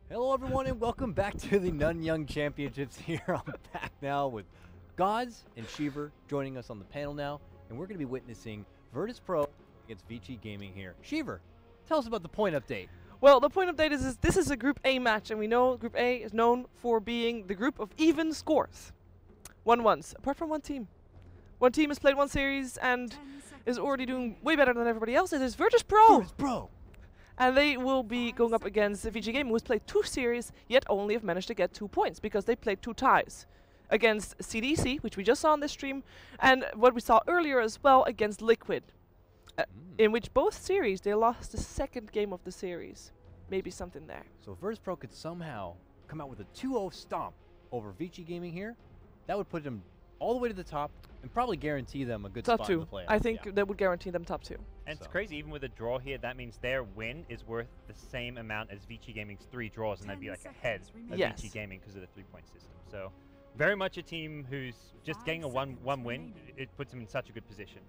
Hello everyone and welcome back to the Nanyang Championships here. I'm back now with Gods and Shiver joining us on the panel now, and we're going to be witnessing Virtus.Pro against Vici Gaming here. Shiver, tell us about the point update. Well, the point update is this is a Group A match, and we know Group A is known for being the group of even scores. 1-1s, apart from one team. One team has played one series and is already doing way better than everybody else. It is Virtus.Pro! Virtus.Pro! And they will be going up against Vici Gaming, who has played 2 series, yet only have managed to get 2 points, because they played 2 ties. Against CDC, which we just saw on this stream, and what we saw earlier as well against Liquid. In which both series, they lost the second game of the series. Maybe something there. So Virtus.Pro could somehow come out with a 2-0 stomp over Vici Gaming here. That would put them all the way to the top and probably guarantee them a good Top spot 2. in the playoffs. I think that would guarantee them top 2. And it's crazy, even with a draw here, that means their win is worth the same amount as Vici Gaming's 3 draws, and they'd be like ahead of Vici Gaming because of the 3-point system. So, very much a team who's just getting a one win. It puts them in such a good position.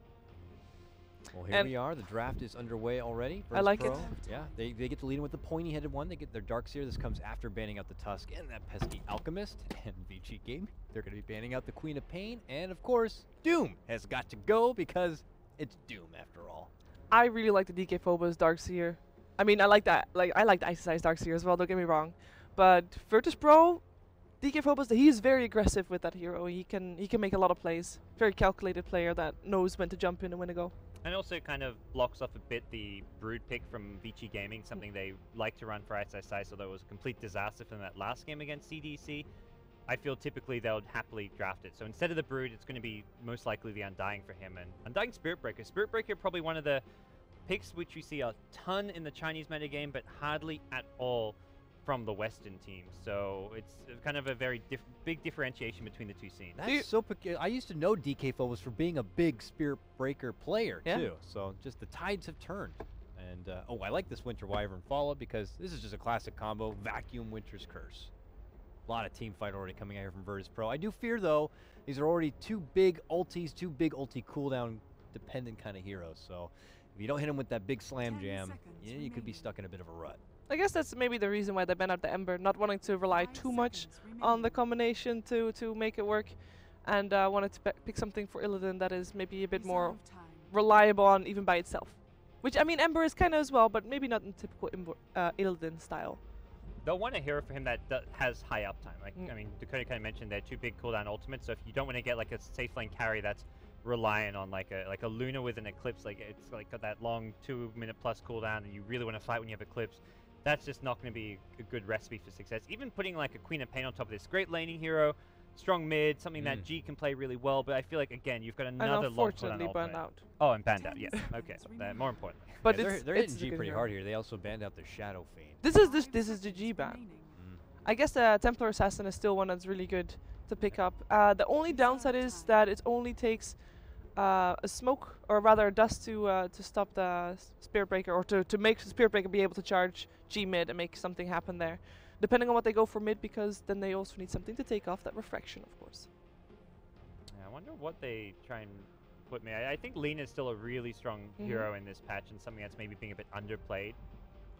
Well, here we are. The draft is underway already. I like it. Yeah, they get to lead in with the pointy-headed one. They get their Darkseer. This comes after banning out the Tusk and that pesky Alchemist. And Vici Gaming, they're going to be banning out the Queen of Pain. And, of course, Doom has got to go because it's Doom after all. I really like the DK Phobos Darkseer. I mean, I like that. I like the Ice Darkseer as well, don't get me wrong. But Virtus.Pro, DK Phobos, he is very aggressive with that hero. He can make a lot of plays. Very calculated player that knows when to jump in and when to go. And also kind of blocks off a bit the Brood pick from Vici Gaming, something they like to run for ISIS, although it was a complete disaster from that last game against CDC. I feel typically they would happily draft it. So instead of the Brood, it's going to be most likely the Undying for him. And Undying Spirit Breaker. Spirit Breaker probably one of the picks which we see a ton in the Chinese metagame, but hardly at all from the Western teams. So it's kind of a very big differentiation between the two scenes. That's so peculiar. I used to know DK Phobos for being a big Spirit Breaker player, too. So just the tides have turned. And, oh, I like this Winter Wyvern follow-up because this is just a classic combo. Vacuum Winter's Curse. A lot of team fight already coming out here from Virtus.Pro. I do fear, though, these are already 2 big ulti cooldown dependent kind of heroes. So if you don't hit them with that big slam jam, you could be stuck in a bit of a rut. I guess that's maybe the reason why they banned out the Ember, not wanting to rely too much on the combination to make it work, and wanted to pick something for Illidan that is maybe a bit more reliable on even by itself. Which, I mean, Ember is kind of as well, but maybe not in typical Illidan style. They'll want a hero for him that has high uptime. Like, I mean, Dakota kind of mentioned they're 2 big cooldown ultimates, so if you don't want to get like a safe lane carry that's reliant on like a Luna with an Eclipse, like it's like got that long 2-minute plus cooldown, and you really want to fight when you have Eclipse, that's just not going to be a good recipe for success. Even putting like a Queen of Pain on top of this, great laning hero, strong mid, something that G can play really well, but I feel like, again, you've got another long cooldown banned out. Oh, and banned out, yes. Okay, more importantly. But yeah, they're hitting G pretty hard here. They also banned out the Shadow Fiend. This is the G ban. I guess the Templar Assassin is still one that's really good to pick up. The only downside is that it only takes a smoke, or rather a dust, to stop the Spirit Breaker, or to make the Spirit Breaker be able to charge G mid and make something happen there. Depending on what they go for mid, because then they also need something to take off that refraction, of course. Yeah, I wonder what they try and put me. I think Lina is still a really strong hero in this patch, and something that's maybe being a bit underplayed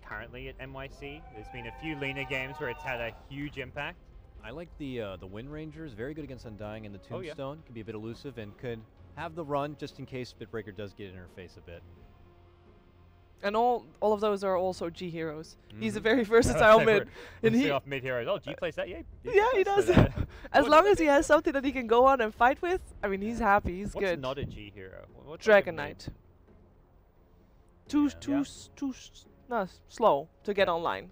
currently at NYC. There's been a few Lina games where it's had a huge impact. I like the Wind Ranger. Is very good against Undying, and the Tombstone can be a bit elusive and could have the run just in case Spitbreaker does get in her face a bit. And all of those are also G heroes. He's a very versatile mid. And he off mid heroes. Oh, G plays that, yeah. Yeah, he does. As long as he has something that he can go on and fight with, I mean, he's happy. He's good. What's not a G hero? Dragon Knight. Too slow to get online.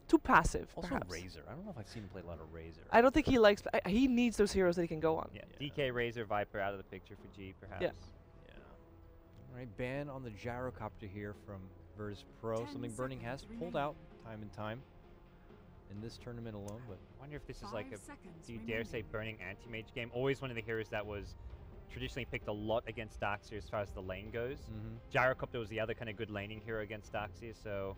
Too passive. Also perhaps. Razor. I don't know if I've seen him play a lot of Razor. I don't think he likes. He needs those heroes that he can go on. Yeah, DK, Razor, Viper out of the picture for G, perhaps. Yeah. All right, ban on the Gyrocopter here from Virtus.Pro. Something Burning has pulled out time and time in this tournament alone. But I wonder if this is like a, do you dare say, Burning anti-mage game? Always one of the heroes that was traditionally picked a lot against Darkseer as far as the lane goes. Gyrocopter was the other kind of good laning hero against Darkseer, so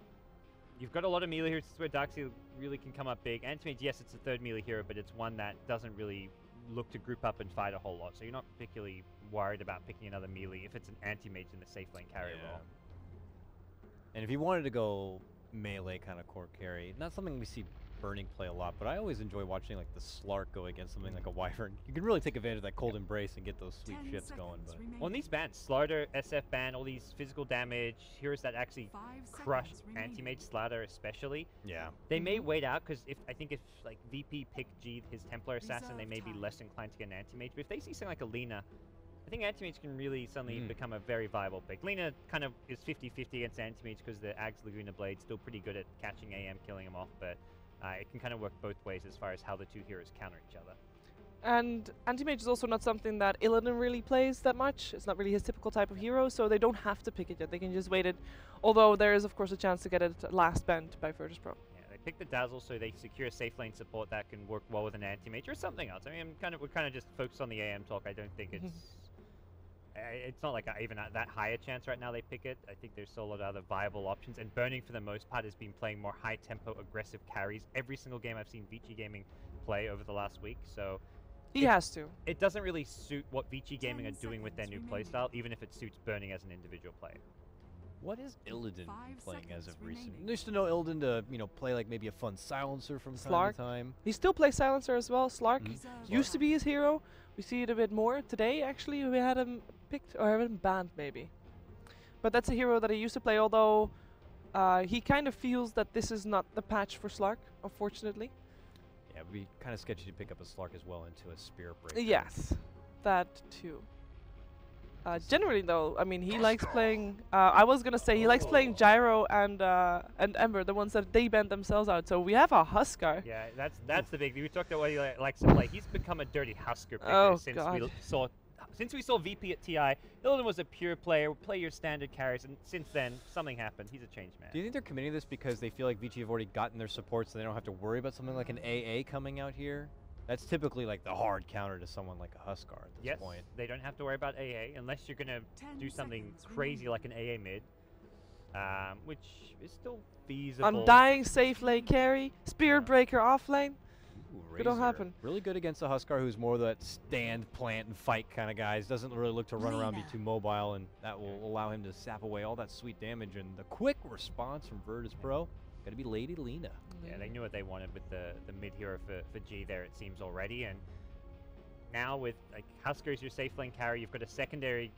you've got a lot of melee heroes. This is where Darkseer really can come up big. Anti-mage, yes, it's a 3rd melee hero, but it's one that doesn't really look to group up and fight a whole lot, so you're not particularly worried about picking another melee if it's an anti-mage in the safe lane carry role. And if you wanted to go melee kind of core carry. Not something we see Burning play a lot, but I always enjoy watching like the Slark go against something like a Wyvern. You can really take advantage of that cold embrace and get those sweet shifts going. But well, in these bans, Slaughter, SF ban, all these physical damage, heroes that actually crush anti-mage, Slaughter especially. Yeah. They may wait out because I think if like VP pick G his Templar Assassin, they may be less inclined to get an anti-mage. But if they see something like a Lina, I think anti-mage can really suddenly become a very viable pick. Lina kind of is 50-50 against anti-mage because the Ag's Laguna Blade's still pretty good at catching AM, killing him off, but it can kind of work both ways as far as how the two heroes counter each other. And anti-mage is also not something that Illidan really plays that much. It's not really his typical type of hero, so they don't have to pick it yet. They can just wait it. Although there is, of course, a chance to get it last banned by Virtus.Pro. Yeah, they pick the Dazzle so they secure a safe lane support that can work well with an anti-mage or something else. I mean, we're kind of just focused on the AM talk. I don't think it's not like even at that high a chance right now they pick it. I think there's still a lot of other viable options. And Burning, for the most part, has been playing more high-tempo, aggressive carries. Every single game I've seen Vici Gaming play over the last week, so... He has to. It doesn't really suit what Vici Gaming are doing with their new playstyle, even if it suits Burning as an individual player. What is Illidan playing as of recent? I used to know Illidan to, play like maybe a fun silencer from time to time. He still plays silencer as well. Slark used to be his hero. We see it a bit more today. Actually, we had him picked or had him banned maybe. But that's a hero that he used to play. Although he kind of feels that this is not the patch for Slark, unfortunately. Yeah, it would be kind of sketchy to pick up a Slark as well into a Spear Breaker. Yes, that too. Generally, though, I mean, he likes playing. I was gonna say he likes playing Gyro and Ember, the ones that they bend themselves out. So we have a Huskar. Yeah, that's the big thing. We talked about what he likes to play. He's become a dirty Huskar picker since we saw VP at TI. Illidan was a pure player, play your standard carries, and since then something happened. He's a changed man. Do you think they're committing this because they feel like Vici have already gotten their support, so they don't have to worry about something like an AA coming out here? That's typically like the hard counter to someone like a Huskar at this point. They don't have to worry about AA unless you're going to do something crazy like an AA mid, which is still feasible. Undying safe lane carry, Spear Breaker off lane. Ooh, It'll happen. Really good against a Huskar who's more that stand, plant, and fight kind of guys. Doesn't really look to run around, be too mobile, and that will allow him to sap away all that sweet damage. And the quick response from Virtus.Pro. Gonna be Lady Lina. Yeah, they knew what they wanted with the mid hero for G there, it seems already. And now with like Huskar's your safe lane carry, you've got a secondary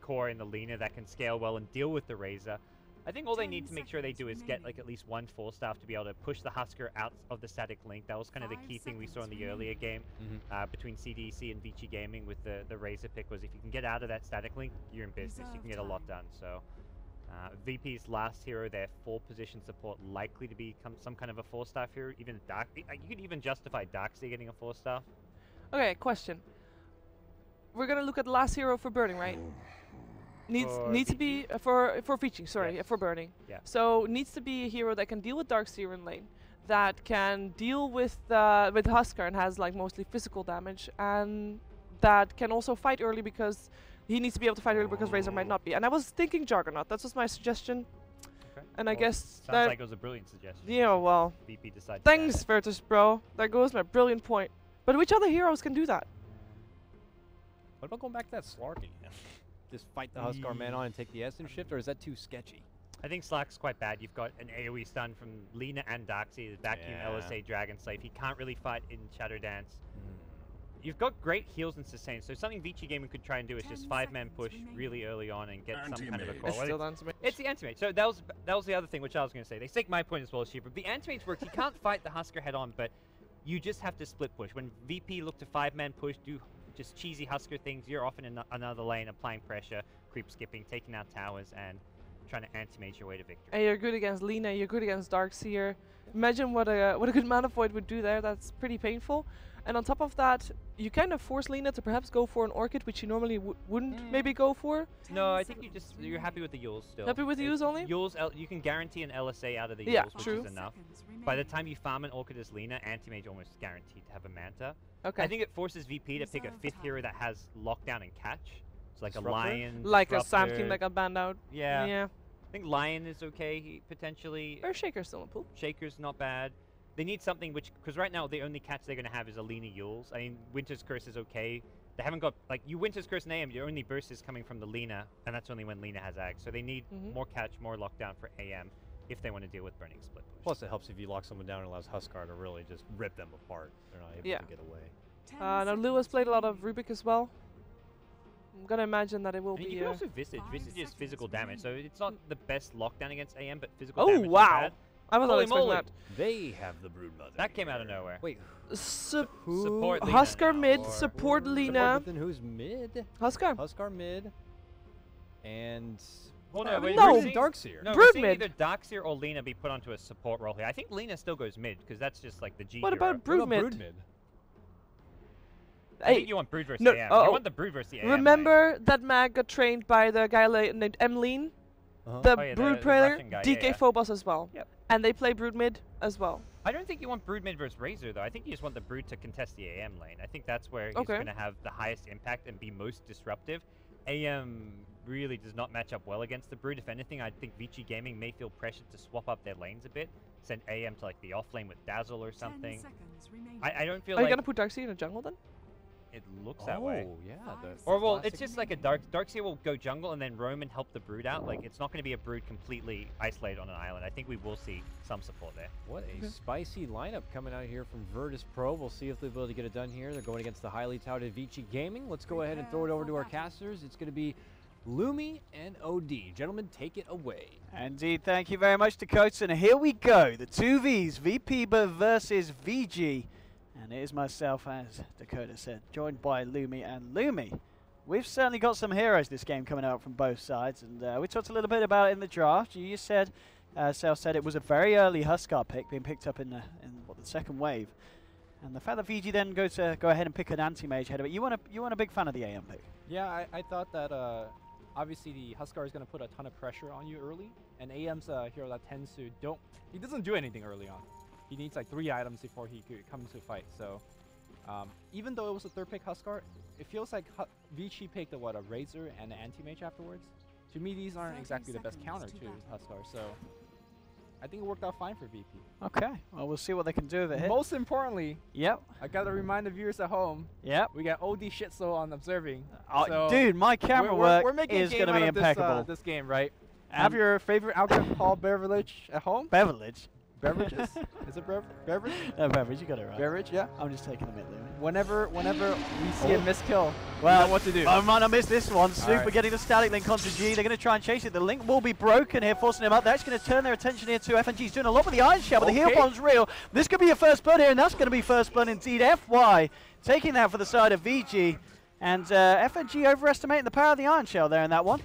core in the Lina that can scale well and deal with the Razor. I think all they need to make sure they do is get like at least one 4-staff to be able to push the Huskar out of the static link. That was kind of the key thing we saw in the earlier game between CDC and Vici Gaming with the Razor pick, was if you can get out of that static link, you're in business. You can get a lot done. So VP's last hero, their 4-position support, likely to become some kind of a 4-staff hero. Even Dark, you could even justify Darkseid getting a 4-staff. Okay, question. We're gonna look at the last hero for Burning, right? Needs to be for Vici, sorry, Yes. for Burning. Yeah. So needs to be a hero that can deal with Darkseid in lane, that can deal with Huskar and has like mostly physical damage, and that can also fight early because he needs to be able to fight early because Razor might not be. And I was thinking Juggernaut. That was my suggestion. Okay. And I guess sounds like it was a brilliant suggestion. Yeah, well. VP decided. Thanks, Virtus.Pro. There goes my brilliant point. But which other heroes can do that? What about going back to that Slark again? Just fight the Huskar man on and take the Essence shift, or is that too sketchy? I think Slack's quite bad. You've got an AoE stun from Lina and Darkseid, Vacuum, LSA, Dragon Slave. He can't really fight in Shadow Dance. You've got great heals and sustain, so something Vici Gaming could try and do is just 5-man push really early on and get some kind of a call. It's the anti-mage. So that was the other thing which I was going to say. They take my point as well as Sheep. The anti-mage works. You can't fight the Huskar head on, but you just have to split push. When VP look to 5-man push, do just cheesy Huskar things, you're often in another lane applying pressure, creep skipping, taking out towers, and trying to anti-mage your way to victory. And you're good against Lina, you're good against Darkseer. Imagine what a good mana void would do there. That's pretty painful. And on top of that, you kind of force Lina to perhaps go for an Orchid, which you normally wouldn't maybe go for. No, I think you're happy with the Yules still. Happy with the Yules only? Yules, you can guarantee an LSA out of the Yeah, Yules, which true. is enough. By the time you farm an Orchid as Lina, anti-mage almost guaranteed to have a Manta. Okay. I think it forces VP to pick a 5th hero that has lockdown and catch. It's like Disruptor? a Lion, Like a Sand Disruptor. King that got banned out. Yeah. Yeah. I think Lion is okay, potentially. Or Shaker's still in pool. Shaker's not bad. They need something which, because right now the only catch they're going to have is a Lina Yules. I mean, Winter's Curse is okay. They haven't got, like, you Winter's Curse and AM, your only burst is coming from the Lina, and that's only when Lina has Ag. So they need more catch, more lockdown for AM. if they want to deal with Burning Split Push. Plus, it helps if you lock someone down and allows Huskar to really just rip them apart. They're not able Yeah. to get away. Now Lewis played a lot of Rubik as well. I'm gonna imagine that it will I mean, be. you can also Visage. Visage is physical damage, so it's not the best lockdown against AM, but physical damage is wow! bad. I was not Holy expecting moly. that. They have the Broodmother. That came out of nowhere. Wait, Support Lina Huskar now, mid, or- support but Lina. then who's mid? Huskar. Huskar mid. And Well, no, we're no. seeing- Darkseer. No, Brood we're seeing mid. either Darkseer or Lina be put onto a support role here. I think Lina still goes mid, because that's just like the G What hero. about Brood mid? Brood mid? I Hey, think you want Brood versus no, AM. oh, You want the Brood versus the AM. remember that Mag got trained by the guy named Emleen? The Oh, yeah, Brood the player, Russian guy, DK yeah. Phobos as well. Yep. And they play Brood mid as well. I don't think you want Brood mid versus Razor, though. I think you just want the Brood to contest the AM lane. I think that's where he's Okay. going to have the highest impact and be most disruptive. AM really does not match up well against the Brood. If anything, I think Vici Gaming may feel pressured to swap up their lanes a bit. Send AM to like the off lane with Dazzle or something. I don't feel Are you like gonna put Darkseer in a jungle then? it looks that way. Oh, yeah. Or well, it's just like a Darkseer will go jungle and then roam and help the Brood out. Like it's not going to be a Brood completely isolated on an island. I think we will see some support there. What a spicy lineup coming out here from Virtus.Pro. We'll see if they'll be able to get it done here. They're going against the highly touted Vici Gaming. Let's go ahead and throw it over to our casters. It's going to be Lumi and OD. Gentlemen, take it away. Indeed, thank you very much, Dakota. And here we go. The two Vs, VP versus VG. And it is myself, as Dakota said, joined by Lumi and Lumi. We've certainly got some heroes this game coming out from both sides. And we talked a little bit about it in the draft. You said, Sal said it was a very early Huskar pick, being picked up in the second wave. And the fact that VG then go ahead and pick an anti-mage head of it, you weren't a big fan of the AM pick. Yeah, I thought that obviously the Huskar is going to put a ton of pressure on you early, and AM's a hero that tends to he doesn't do anything early on. He needs like 3 items before he could come to fight. So even though it was a third pick Huskar, it feels like Vici picked a Razor and an anti-mage afterwards. To me, these aren't exactly the best counter to Huskar, so I think it worked out fine for VP. Okay, well, we'll see what they can do with it. Most importantly, Yep. I gotta remind the viewers at home, Yep. we got OD Shitso on observing. Oh, so dude, my camera we're work making is going to be impeccable. This game, right? Have your favorite alcohol beverage at home? Beverage. Beverages? Is it beverage? No, beverage, you got it right. Beverage, yeah. I'm just taking a bit, Louis. Whenever we see a missed kill, Well, we know what to do. I might have missed this one. Super right. getting the static link onto G. They're going to try and chase it. The link will be broken here, forcing him up. They're actually going to turn their attention here to FNG's doing a lot with the Iron Shell, but the heal bomb's real. This could be a first blood here, and that's going to be first blood indeed. FY taking that for the side of VG, and FNG overestimating the power of the Iron Shell there in that one.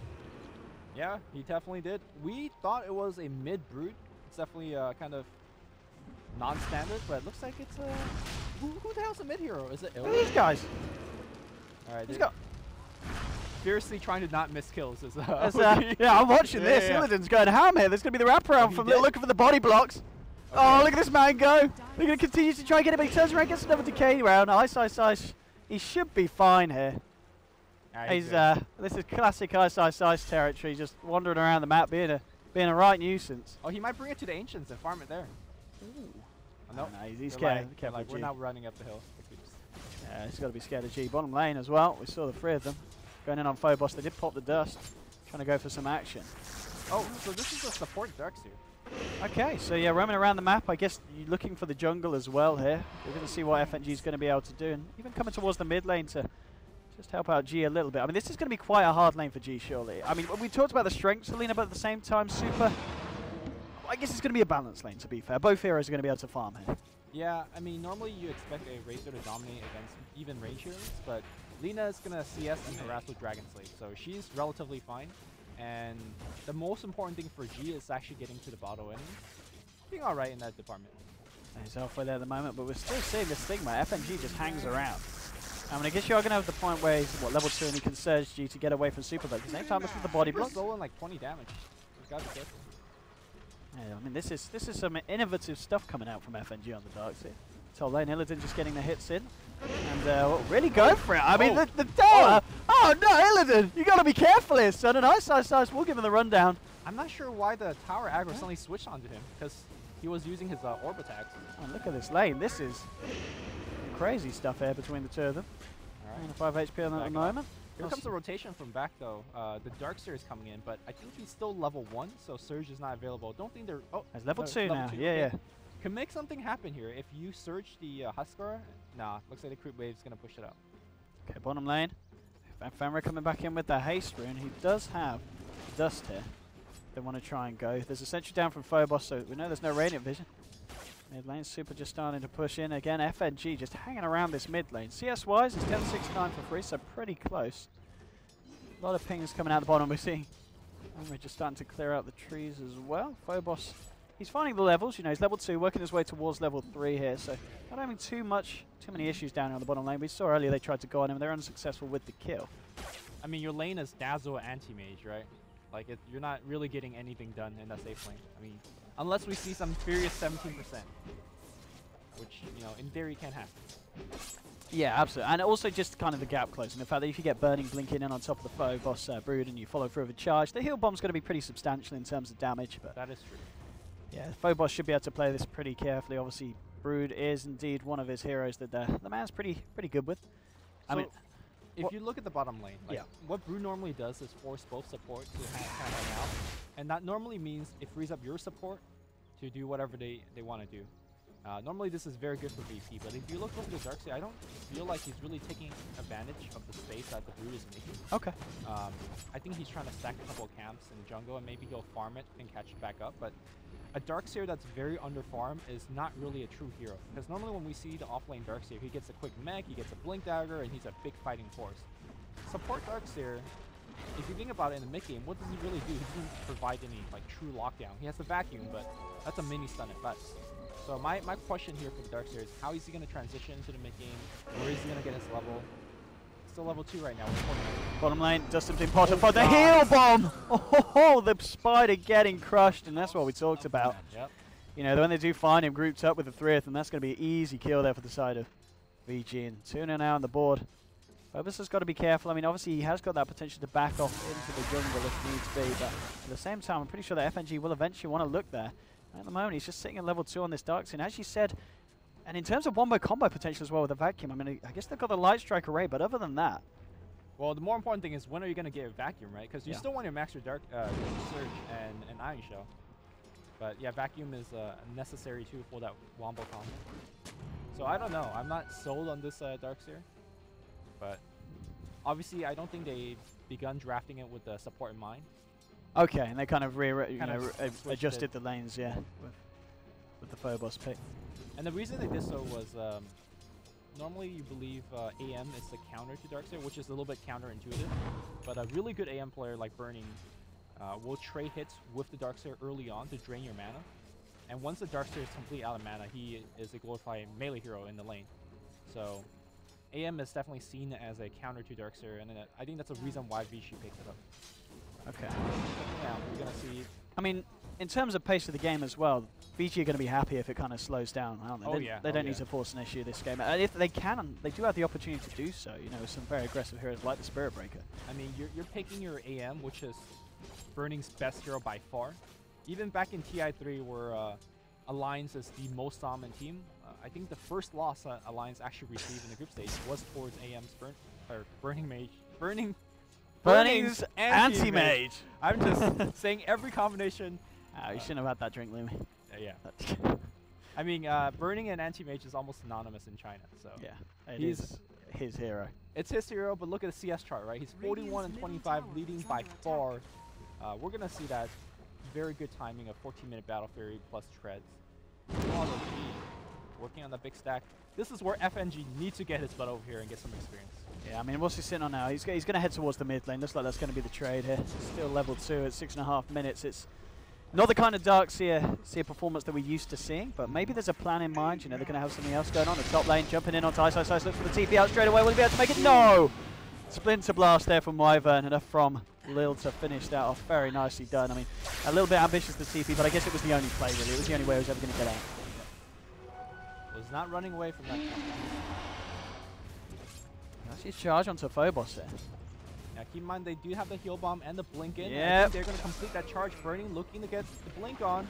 Yeah, he definitely did. We thought it was a mid-brood. It's definitely kind of non-standard, but it looks like it's who the hell's a mid-hero? Is it Look at these guys. All right, Let's go. fiercely trying to not miss kills. Yeah, I'm watching this. Illidan's going ham here. There's going to be the wraparound from looking for the body blocks. Okay. Oh, look at this man go. They're going to continue to try and get it, but he turns around, gets another decay round. Ice. He should be fine here. He's this is classic Ice territory, just wandering around the map, being a right nuisance. Oh, he might bring it to the Ancients and farm it there. Ooh. Oh, no, He's they're scared. like we're not running up the hill. Yeah, he's got to be scared of G. Bottom lane as well. We saw the 3 of them going in on Phobos. They did pop the dust, trying to go for some action. Oh, so this is a support Darkseer. Okay, so yeah, roaming around the map. I guess you're looking for the jungle as well here. We're going to see what FNG is going to be able to do, and even coming towards the mid lane to just help out G a little bit. I mean, this is going to be quite a hard lane for G, surely. I mean, we talked about the strengths of Lina, but at the same time, Super. I guess it's going to be a balanced lane, to be fair. Both heroes are going to be able to farm here. Yeah, I mean, normally you expect a Razor to dominate against even range heroes, but Lina is going to CS and harass with Dragon Slave, so she's relatively fine. And the most important thing for G is actually getting to the bottle innings. Being alright in that department. He's halfway there at the moment, but we're still seeing this Stigma. FNG just hangs around. I mean, I guess you are going to have the point where he's, level 2 and he can surge G to get away from Super, but at the same time, looking for the body block. Stolen like 20 damage. You gotta be careful. Yeah, I mean, this is some innovative stuff coming out from FNG on the dark side. So lane Illidan just getting the hits in, and really go for it. I mean, the tower. Oh no, Illidan, you got to be careful here, son. And Ice will give him the rundown. I'm not sure why the tower aggro suddenly switched onto him, because he was using his orb attacks. Oh, look at this lane. This is crazy stuff here between the 2 of them. All right. 5 HP on at the moment. Here comes the rotation from back though. The Darkseer is coming in, but I think he's still level 1, so Surge is not available. Don't think they're... Oh, It's level no, 2 now. two, Yeah, okay. yeah. Can make something happen here. If you Surge the Huskar, nah, looks like the Creep Wave's going to push it up. Okay, bottom lane. Fanra coming back in with the haste rune. He does have dust here. They want to try and go. There's a sentry down from Phobos, so we know there's no radiant vision. Mid lane, Super just starting to push in again. FNG just hanging around this mid lane. CS wise, it's 1069 for free, so pretty close. A lot of pings coming out the bottom. We're seeing. And we're just starting to clear out the trees as well. Phobos, he's finding the levels. You know, he's level 2, working his way towards level 3 here. So not having too many issues down here on the bottom lane. We saw earlier they tried to go on him. They're unsuccessful with the kill. I mean, your lane is Dazzle anti-mage, right? Like, you're not really getting anything done in that safe lane. I mean, unless we see some furious 17%, which, you know, in theory can happen. Yeah, absolutely. And also just kind of the gap closing. The fact that if you get Burning blinking in on top of the Phobos Brood and you follow through with a charge, the heal bomb's going to be pretty substantial in terms of damage. But That is true. yeah, Phobos should be able to play this pretty carefully. Obviously, Brood is indeed one of his heroes that the man's pretty good with. I So mean, if you look at the bottom lane, like Yeah. what Brew normally does is force both support to kind of hang out. And that normally means it frees up your support to do whatever they want to do. Normally this is very good for VP, but if you look over the Darkseer, I don't feel like he's really taking advantage of the space that the Brood is making. okay. I think he's trying to stack a couple of camps in the jungle and maybe he'll farm it and catch it back up. But a Darkseer that's very under farm is not really a true hero. Because normally when we see the offlane Darkseer, he gets a quick mech, he gets a blink dagger, and he's a big fighting force. Support Darkseer, if you think about it in the mid game, what does he really do? He doesn't provide any like true lockdown. He has the vacuum, but that's a mini stun at best. So my question here for the Darkseer is how is he going to transition into the mid game? Where is he going to get his level? Still level 2 right now. Bottom lane, does something important for the heal bomb! Oh, the spider getting crushed, and that's what we talked about. Yep. You know, when they do find him grouped up with the 3th, and that's going to be an easy kill there for the side of VG. And 2-0 now on the board. Phobos has got to be careful. I mean, obviously he has got that potential to back off into the jungle if needs be, but at the same time, I'm pretty sure that FNG will eventually want to look there. At the moment, he's just sitting at level 2 on this Darkseer. As you said, and in terms of wombo combo potential as well with the vacuum, I mean, I guess they've got the light strike array, but other than that, Well, the more important thing is when are you going to get a vacuum, right? Because you still want to max your Dark Surge and Iron Shell. But yeah, vacuum is necessary too for that wombo combo. So I don't know. I'm not sold on this Darkseer. But obviously, I don't think they've begun drafting it with the support in mind. okay, and they kind of switched adjusted it. the lanes, yeah, with the Phobos pick. And the reason they did so was normally you believe AM is the counter to Darkseer, which is a little bit counterintuitive. But a really good AM player like Burning will trade hits with the Darkseer early on to drain your mana. And once the Darkseer is completely out of mana, he is a glorified melee hero in the lane. So AM is definitely seen as a counter to Darkseer, and I think that's a reason why Vici picked it up. Okay. Yeah, we're going to see... I mean, in terms of pace of the game as well, VG are going to be happy if it kind of slows down, aren't they? Oh, They, yeah. they don't need to force an issue this game. And if they can, they do have the opportunity to do so, you know, with some very aggressive heroes like the Spirit Breaker. I mean, you're picking your AM, which is Burning's best hero by far. Even back in TI3, where Alliance is the most dominant team, I think the first loss that Alliance actually received in the group stage was towards AM's Burning's anti-mage. I'm just saying every combination. You shouldn't have had that drink, Lumi. Yeah. I mean, Burning and anti-mage is almost synonymous in China, so. Yeah, He's he's his hero. It's his hero, but look at the CS chart, right? He's 41 and 25, leading by far. We're gonna see that very good timing of 14-minute Battle Fury plus treads. Working on the big stack. This is where FNG needs to get his butt over here and get some experience. Yeah, I mean, what's he sitting on now? He's going to head towards the mid lane. Looks like that's going to be the trade here. Still level 2 at 6.5 minutes. It's not the kind of Darkseer performance that we're used to seeing, but maybe there's a plan in mind. You know, they're going to have something else going on. The top lane jumping in on Tyso. Looks for the TP out straight away. Will he be able to make it? No! Splinter Blast there from Wyvern, enough from Lil to finish that off. Very nicely done. I mean, a little bit ambitious, the TP, but I guess it was the only play, really. It was the only way he was ever going to get out. Was not running away from that. That's his charge onto Phobos there. Now keep in mind they do have the heal bomb and the blink in. Yep. I think they're going to complete that charge. Burning looking to get the blink on.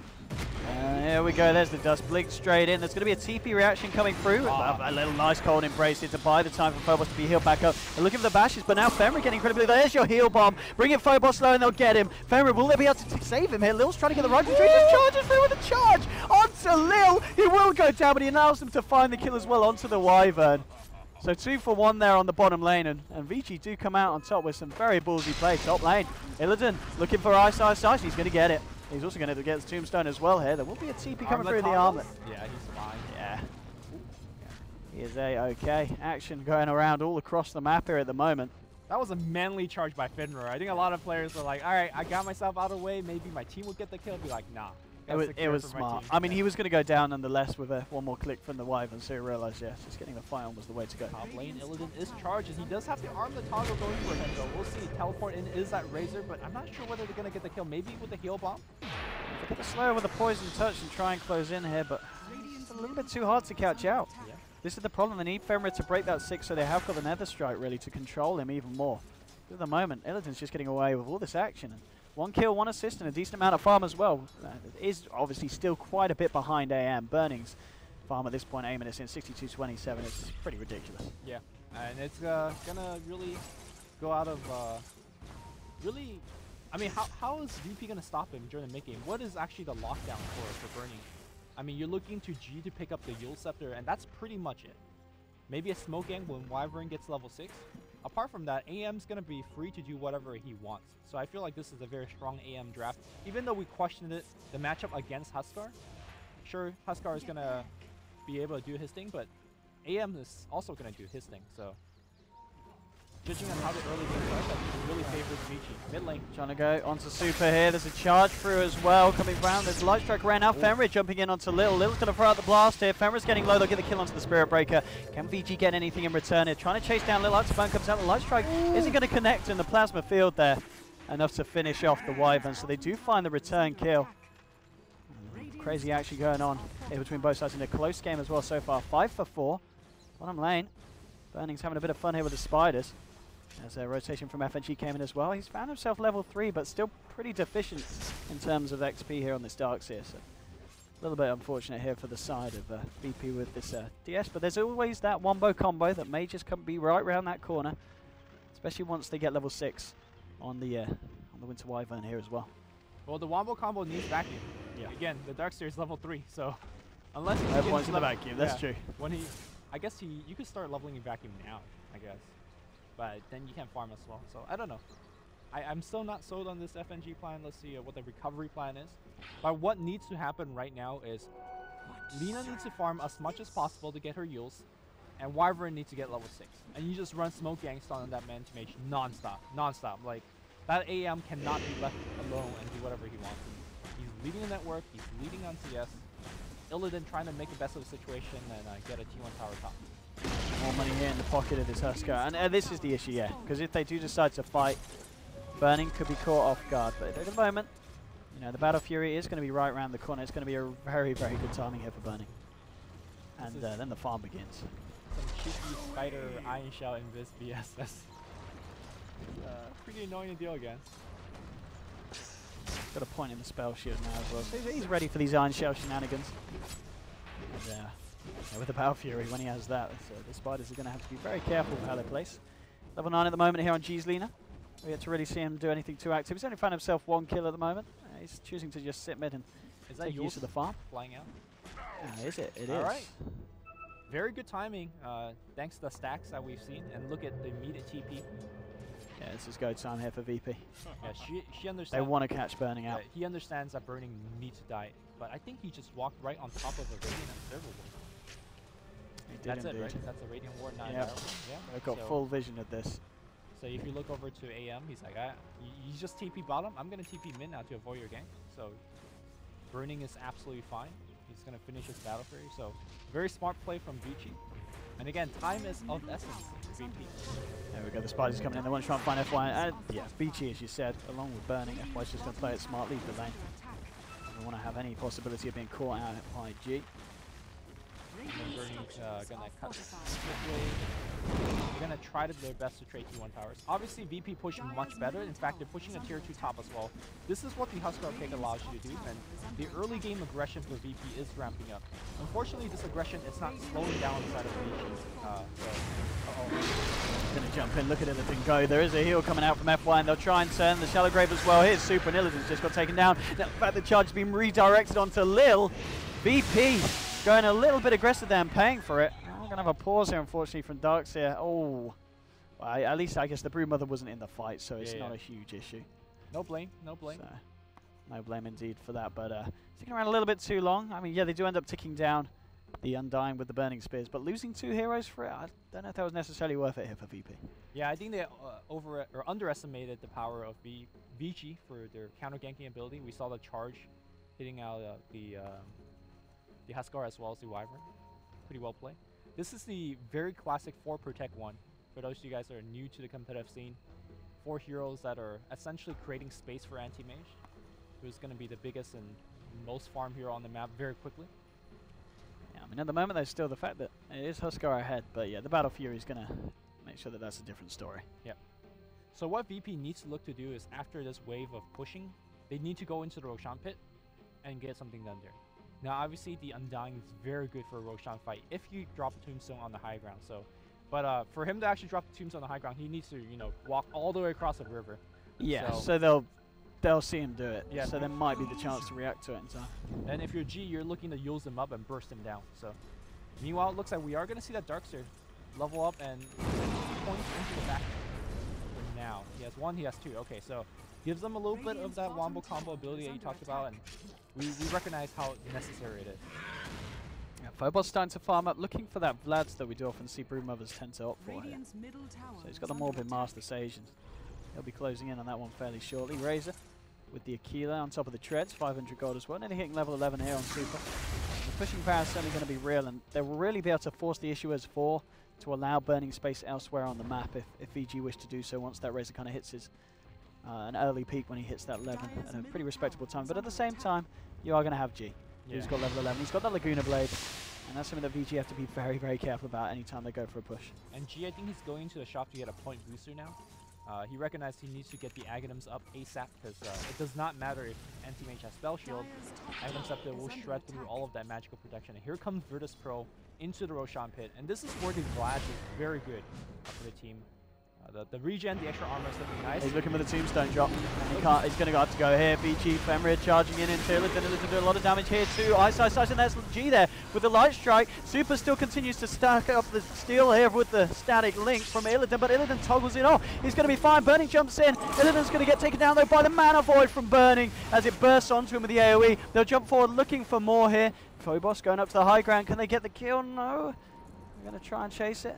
Here we go, there's the dust blink straight in. There's going to be a TP reaction coming through. A little nice cold embrace here to buy the time for Phobos to be healed back up. They're looking for the bashes, but now Fenrir getting incredibly. There's your heal bomb. Bring in Phobos low and they'll get him. Fenrir, will they be able to save him here? Lil's trying to get the right control. Just charges through with a charge onto Lil. He will go down, but he allows them to find the kill as well onto the Wyvern. So 2 for 1 there on the bottom lane, and Vici do come out on top with some very ballsy play. Top lane, Illidan looking for ice. He's going to get it. He's also going to get his tombstone as well here. There will be a TP coming through the armlet. Yeah, he's fine. Yeah. He is okay. Action going around all across the map here at the moment. That was a manly charge by Fenrir. I think a lot of players were like, all right, I got myself out of the way. Maybe my team will get the kill. Be like, nah. It was smart. I mean, he was going to go down nonetheless with one more click from the Wyvern, so he realized, yes, just getting the fight on was the way to go. Top lane, Illidan is charged, and he does have the arm the toggle going for him, so we'll see. Teleport in is that Razor, but I'm not sure whether they're going to get the kill. Maybe with the heal bomb. A bit slower with the poison touch and try and close in here, but it's a little bit too hard to catch out. Yeah. This is the problem. They need Fenrir to break that 6, so they have got the Nether Strike really to control him even more. At the moment, Illidan's just getting away with all this action. And 1 kill, 1 assist, and a decent amount of farm as well. Is obviously still quite a bit behind AM. Burning's farm at this point, aiming us in 62-27. It's pretty ridiculous. Yeah, and it's gonna really go out of really. I mean, how is VP gonna stop him during the mid game? What is actually the lockdown for Burning? I mean, you're looking to G to pick up the Yule Scepter, and that's pretty much it. Maybe a smoke gang when Wyvern gets level 6. Apart from that, AM's going to be free to do whatever he wants. So I feel like this is a very strong AM draft. Even though we questioned it, the matchup against Huskar, sure, Huskar is going to be able to do his thing, but AM is also going to do his thing. So judging on how the early game starts, I think it really favors Vici. Mid lane. Trying to go onto Super here. There's a charge through as well coming round. There's a light strike around now. Fenrir jumping in onto Lil. Lil's going to throw out the blast here. Fenrir's getting low. They'll get the kill onto the Spirit Breaker. Can VG get anything in return here? Trying to chase down Lil. Burn comes out. The light strike isn't going to connect in the plasma field there. Enough to finish off the Wyvern. So they do find the return kill. Crazy action going on here between both sides in a close game as well so far. 5 for 4. Bottom lane. Burning's having a bit of fun here with the spiders. As a rotation from FNG came in as well. He's found himself level 3, but still pretty deficient in terms of XP here on this Darkseer. So a little bit unfortunate here for the side of VP with this DS, but there's always that wombo combo that may just be right around that corner, especially once they get level 6 on the Winter Wyvern here as well. Well, the wombo combo needs vacuum. Yeah. Again, the Darkseer is level 3, so unless he Everyone's in the vacuum, that's true. When I guess you could start leveling in vacuum now, I guess. But then you can't farm as well, so I don't know. I'm still not sold on this FNG plan. Let's see what the recovery plan is. But what needs to happen right now is Lina needs to farm as much as possible to get her Yules, and Wyvern needs to get level 6. And you just run smoke gangsta on that man to mage non-stop. Like, that AM cannot be left alone and do whatever he wants. He's leading the network, he's leading on CS. Illidan trying to make the best of the situation and get a T1 tower top. More money here in the pocket of this Huskar, and this is the issue, yeah, because if they do decide to fight, Burning could be caught off guard, but at the moment, you know, the Battle Fury is going to be right around the corner. It's going to be a very, very good timing here for Burning. And then the farm begins. Some cheeky spider Iron Shell in this BSS. Pretty annoying to deal against. Got a point in the spell shield now as well, so he's ready for these Iron Shell shenanigans. And, with the Battle Fury, when he has that, the spiders are going to have to be very careful with how they place. Level 9 at the moment here on G's Lina. We get to really see him do anything too active. He's only found himself 1 kill at the moment. He's choosing to just sit mid and take use of the farm. Flying out? Is it? It is. All right. Very good timing, thanks to the stacks that we've seen. And look at the immediate TP. Yeah, this is go time here for VP. Yeah, she understands. They want to catch Burning out. He understands that Burning needs to die. But I think he just walked right on top of a Radiant Observable. That's it, right? That's a Radiant Ward 9. Yeah. I've got full vision of this. So if you look over to AM, he's like, you just TP bottom. I'm going to TP mid now to avoid your gank. So Burning is absolutely fine. He's going to finish his Battle Fury. So very smart play from Vici. And again, time is of essence for VP. There we go, the spiders coming in. They want to try and find FY. And yeah, Vici, as you said, along with Burning, FY's just going to play it smart, leave the lane. Don't want to have any possibility of being caught out by G. And then Bernie's gonna cut split wave. They're gonna try to do their best to trade T1 towers. Obviously, VP pushing much better. In fact, they're pushing a tier 2 top as well. This is what the Huskar pick allows you to do, and the early game aggression for VP is ramping up. Unfortunately, this aggression is not slowing down inside of Vici. Gonna jump in, look at everything go. There is a heal coming out from FY, and they'll try and turn the Shallow Grave as well. Here's Super, and Illidan's just got taken down. Now, in fact, the charge has been redirected onto Lil. VP going a little bit aggressive there and paying for it. We're going to have a pause here, unfortunately, from Darks here. Oh, well, at least I guess the Broodmother wasn't in the fight, so it's not a huge issue. No blame, no blame. So, no blame indeed for that, but sticking around a little bit too long. I mean, yeah, they do end up ticking down the Undying with the Burning Spears, but losing 2 heroes for it, I don't know if that was necessarily worth it here for VP. Yeah, I think they underestimated the power of Vici for their counter-ganking ability. We saw the charge hitting out the Huskar as well as the Wyvern. Pretty well played. This is the very classic 4 protect 1. For those of you guys that are new to the competitive scene, 4 heroes that are essentially creating space for anti-mage, who's going to be the biggest and most farm hero on the map very quickly. Yeah, I mean, at the moment, there's still the fact that it is Huskar ahead, but yeah, the Battle Fury is going to make sure that that's a different story. Yeah. So what VP needs to look to do is, after this wave of pushing, they need to go into the Roshan pit and get something done there. Now, obviously, the Undying is very good for a Roshan fight if you drop a Tombstone on the high ground. So, but for him to actually drop the Tombstone on the high ground, he needs to, walk all the way across the river. Yeah, so they'll see him do it. Yeah. So there might be the chance to react to it in time. And if you're G, you're looking to use him up and burst him down. So, meanwhile, it looks like we are going to see that Darkster level up and point into the back for now. He has 1, he has 2. Okay, so gives them a little bit of that wombo combo ability that you talked about, and we recognize how necessary it is. Yeah, Phobos starting to farm up, looking for that Vlad's that we do often see Broodmothers tend to opt for here. So he's got the Morbid Master Sage, and he'll be closing in on that one fairly shortly. Razor with the Aquila on top of the Treads, 500 gold as well. Nearly hitting level 11 here on Super. The pushing power is certainly going to be real, and they'll really be able to force the Issuers 4 to allow burning space elsewhere on the map if VG wish to do so once that Razor kind of hits his an early peak when he hits that 11 at a pretty respectable time. But at the same time, you are going to have G, who's got level 11. He's got that Laguna Blade, and that's something that VG have to be very, very careful about anytime they go for a push. And G, I think he's going to the shop to get a point booster now. He recognized he needs to get the Aghanims up ASAP, because it does not matter if Anti-Mage has Spell Shield. Aghanim Scepter will shred through all of that magical protection. And here comes Virtus.Pro into the Roshan pit, and this is where the Vlad is very good for the team. The regen, the extra armor is looking nice. He's looking for the Tombstone drop, and he's going to have to go here. Vici, Fenrir charging in into Illidan. Illidan doing a lot of damage here too. Ice, and there's G there with the Light Strike. Super still continues to stack up the steel here with the static link from Illidan, but Illidan toggles it off. He's going to be fine. Burning jumps in. Illidan's going to get taken down though by the Mana Void from Burning as it bursts onto him with the AoE. They'll jump forward looking for more here. Phobos going up to the high ground. Can they get the kill? No. They're going to try and chase it.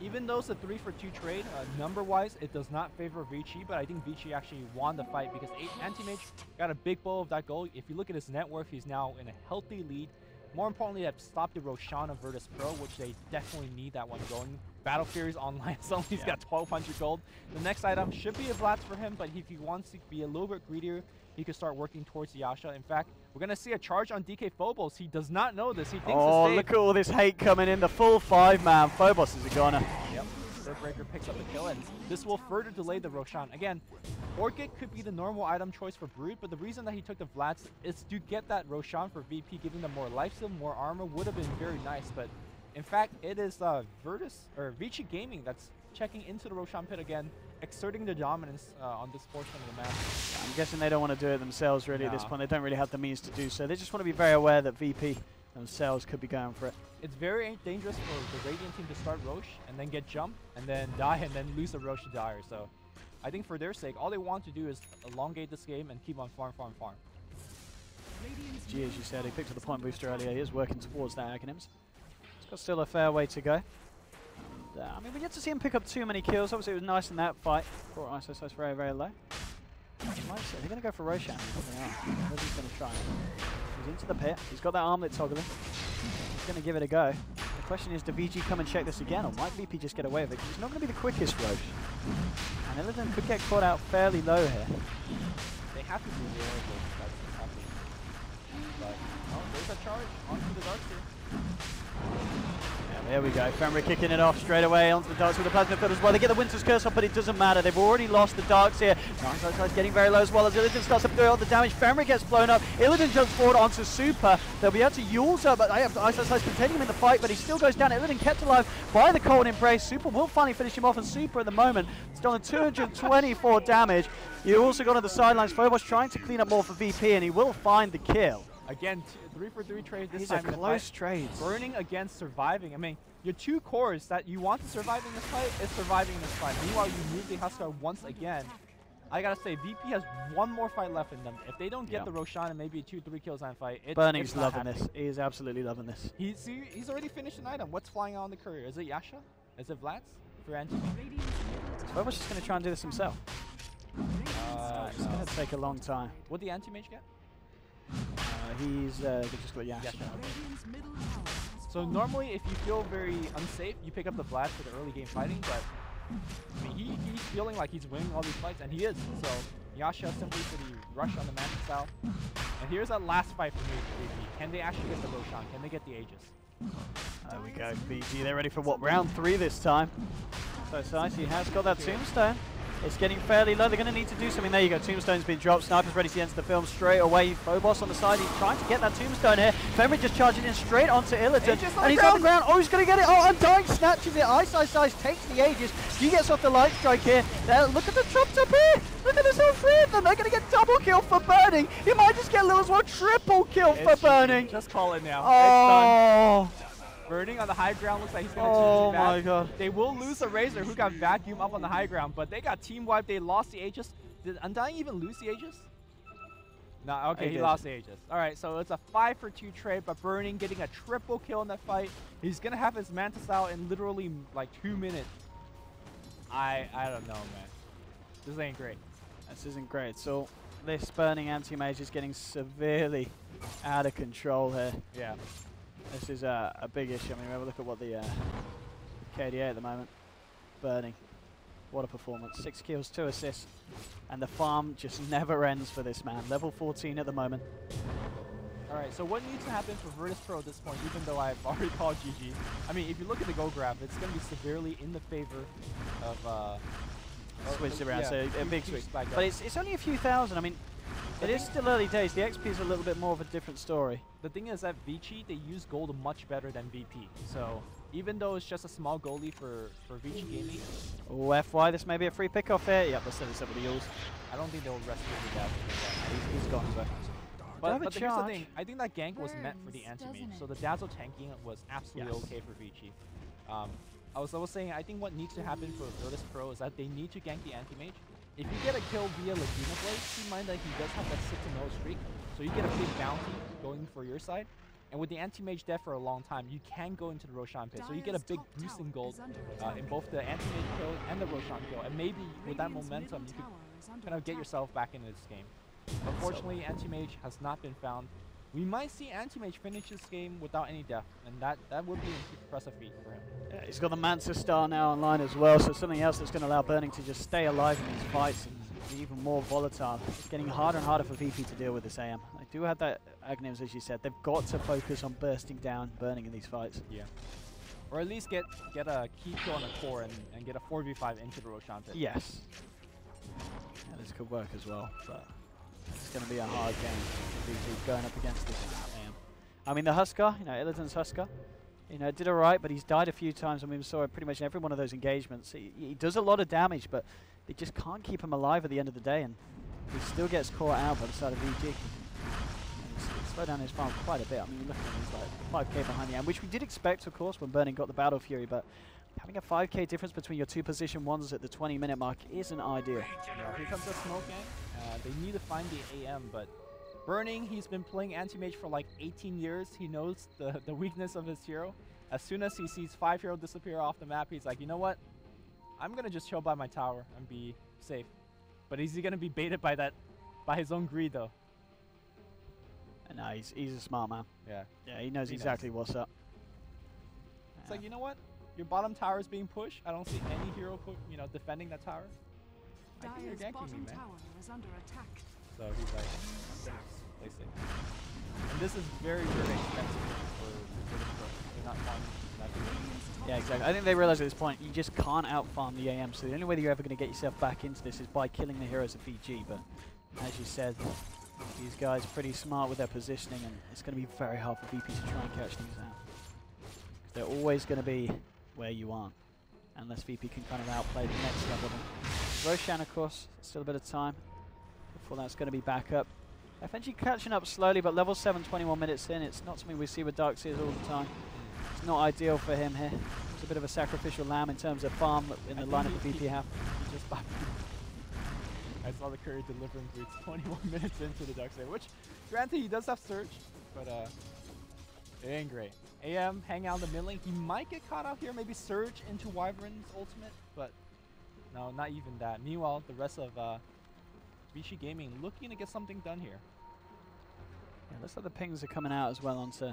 Even though it's a 3-for-2 trade, number-wise, it does not favor Vici, but I think Vici actually won the fight because Anti-Mage got a big bowl of that gold. If you look at his net worth, he's now in a healthy lead. More importantly, they've stopped the Roshan of Virtus.Pro, which they definitely need that one going. Battle Fury's online, so he's got 1,200 gold. The next item should be a Vlad's for him, but if he wants to be a little bit greedier, he could start working towards Yasha. In fact, we're going to see a charge on DK Phobos. He does not know this. He thinks oh, look at all this hate coming in. The full 5-man. Phobos is a goner. Yep. Breaker picks up the kill, and this will further delay the Roshan. Again, Orchid could be the normal item choice for Brood, but the reason that he took the Vlad's is to get that Roshan for VP, giving them more lifesteal, more armor would have been very nice. But in fact, it is Vici Gaming that's checking into the Roshan pit again, exerting the dominance on this portion of the map. I'm guessing they don't want to do it themselves really at this point. They don't really have the means to do so. They just want to be very aware that VP themselves could be going for it. It's very dangerous for the Radiant team to start Roche and then get jumped and then die and then lose the Roche to Dire. So I think for their sake, all they want to do is elongate this game and keep on farm. G, as you said, he picked up the point booster earlier. He is working towards that Aghanims. He's got still a fair way to go. And, I mean, we get to see him pick up too many kills. Obviously, it was nice in that fight. Brought ISO very, very low. They're going to go for Roshan. What he's going to try. He's into the pit. He's got that armlet toggling. He's going to give it a go. The question is, do VG come and check this again, or might VP just get away with it? Because he's not going to be the quickest Roche. And Illidan could get caught out fairly low here. They have to be aware of what's happening. But, oh, there's a charge onto the Darkster. There we go. Fenrir kicking it off straight away onto the darks with the plasma field as well. They get the Winter's Curse off, but it doesn't matter. They've already lost the darks here. Nice getting very low as well as Illidan starts to do all the damage. Fenrir gets blown up. Illidan jumps forward onto Super. They'll be able to use her, but I have Ice containing him in the fight, but he still goes down. Illidan kept alive by the Cold Embrace. Super will finally finish him off, and Super at the moment is done 224 damage. You also got on the sidelines. Phobos trying to clean up more for VP, and he will find the kill. Again, 3-for-3 trade this These time. are close trades. Burning against surviving. I mean, your two cores that you want to survive in this fight is surviving in this fight. Meanwhile, you move the Huskar once again. I gotta say, VP has one more fight left in them. If they don't get the Roshan and maybe 2-3 kills on fight, Burning's loving this. He is absolutely loving this. He's already finished an item. What's flying out on the courier? Is it Yasha? Is it Vlads? For anti? Phobos just going to try and do this himself. It's going to take a long time. What did the anti-mage get? He's just got Yasha. So normally, if you feel very unsafe, you pick up the Vlad for the early game fighting, but I mean, he's feeling like he's winning all these fights, and he is. So Yasha simply for the rush on the Mantis style. And here's that last fight for me. Can they actually get the Roshan? Can they get the Aegis? There we go, VG. They're ready for what, round 3 this time. So Sice, he has got that Tombstone. It's getting fairly low. They're going to need to do something. There you go. Tombstone's been dropped. Sniper's ready to enter the film straight away. Phobos on the side. He's trying to get that Tombstone here. Fenrir just charging in straight onto Illidan. And he's on the ground. Oh, he's going to get it. Oh, Undying snatches it. Ice takes the Aegis. He gets off the light strike here. Look at the chopped up here. Look at this, all 3 of them. They're going to get double kill for Burning. He might just get a little as well. Triple kill for Burning. Just call it now. Oh. It's done. Burning on the high ground looks like he's going to Oh my god. They will lose a Razor who got vacuumed up on the high ground, but they got team wiped. They lost the Aegis. Did Undying even lose the Aegis? No, okay, he lost the Aegis. Alright, so it's a 5-for-2 trade, but Burning getting a triple kill in that fight. He's going to have his Mantis out in literally like 2 minutes. I don't know, man. This ain't great. This isn't great. So this Burning anti-mage is getting severely out of control here. Yeah. This is a big issue. I mean, have a look at what the KDA at the moment. Burning. What a performance. 6 kills, 2 assists. And the farm just never ends for this man. Level 14 at the moment. Alright, so what needs to happen for Virtus.Pro at this point, even though I've already called GG? I mean, if you look at the goal graph, it's going to be severely in the favor of... switched around, yeah, so a big switch. But it's only a few thousand. I mean, it is still early days. The XP is a little bit more of a different story. The thing is that Vici, they use gold much better than VP. So even though it's just a small goalie for Vici Gaming. Oh, FY, this may be a free pick-off here. Yep, let's set this up with the Yules. I don't think they'll rescue the Dazzle. He's gone, so. But here's the thing. I think that gank was meant for the anti-mage. So the Dazzle tanking was absolutely okay for Vici. I was saying, I think what needs to happen for Virtus.Pro is that they need to gank the anti-mage. If you get a kill via Laguna Blade, keep in mind that he does have that 6-0 streak, so you get a big bounty going for your side. And with the anti-mage dead for a long time, you can go into the Roshan pit, so you get a big boost in gold in both the anti-mage kill and the Roshan kill. And maybe with that momentum, you could kind of get yourself back into this game. Unfortunately, anti-mage has not been found. We might see anti-mage finish this game without any death, and that would be an impressive feat for him. Yeah, he's got the Mantis Star now online as well, so something else that's going to allow Burning to just stay alive in these fights and be even more volatile. It's getting harder and harder for VP to deal with this AM. They do have that Agnims, as you said. They've got to focus on bursting down Burning in these fights. Yeah. Or at least get a key kill on the core and get a 4v5 into the Roshan pit. Yes. Yeah, this could work as well, but it's going to be a hard game for VP going up against this AM. I mean, the Huskar, Illidan's Huskar, did alright, but he's died a few times. I mean, we saw it pretty much in every one of those engagements. He does a lot of damage, but they just can't keep him alive at the end of the day, and he still gets caught out by the side of VG. He's slowed down his farm quite a bit. I mean, look at him, he's like 5k behind the AM, which we did expect, of course, when Burning got the Battle Fury, but having a 5k difference between your 2 position 1s at the 20-minute mark isn't ideal. Yeah, here comes the smoke gang. They need to find the AM, but Burning, he's been playing anti-mage for like 18 years. He knows the weakness of his hero. As soon as he sees 5 hero disappear off the map, he's like, you know what? I'm going to just chill by my tower and be safe. But is he going to be baited by his own greed, though? No, he's a smart man. Yeah. Yeah, he knows exactly what's up. It's like, you know what? Your bottom tower is being pushed. I don't see any hero defending that tower. I think you're ganking me, man. So he's like, play safe. And this is very, very expensive for Virtus.Pro. They're not finding that. Yeah, exactly. I think they realize at this point you just can't outfarm the AM, so the only way that you're ever going to get yourself back into this is by killing the heroes of VG. But as you said, these guys are pretty smart with their positioning, and it's going to be very hard for VP to try and catch these out. They're always going to be where you aren't, unless VP can kind of outplay the next level. Roshan, of course, still a bit of time before that's going to be back up. FNG catching up slowly, but level 7, 21 minutes in. It's not something we see with Darkseers all the time. It's not ideal for him here. It's a bit of a sacrificial lamb in terms of farm in the lineup that VP have. He just I saw the courier delivering boots 21 minutes into the Darkseer, which, granted, he does have Surge, but it ain't great. AM hang out in the mid lane. He might get caught out here, maybe Surge into Wyvern's ultimate, but no, not even that. Meanwhile, the rest of Vici Gaming looking to get something done here. Yeah, looks like the pings are coming out as well onto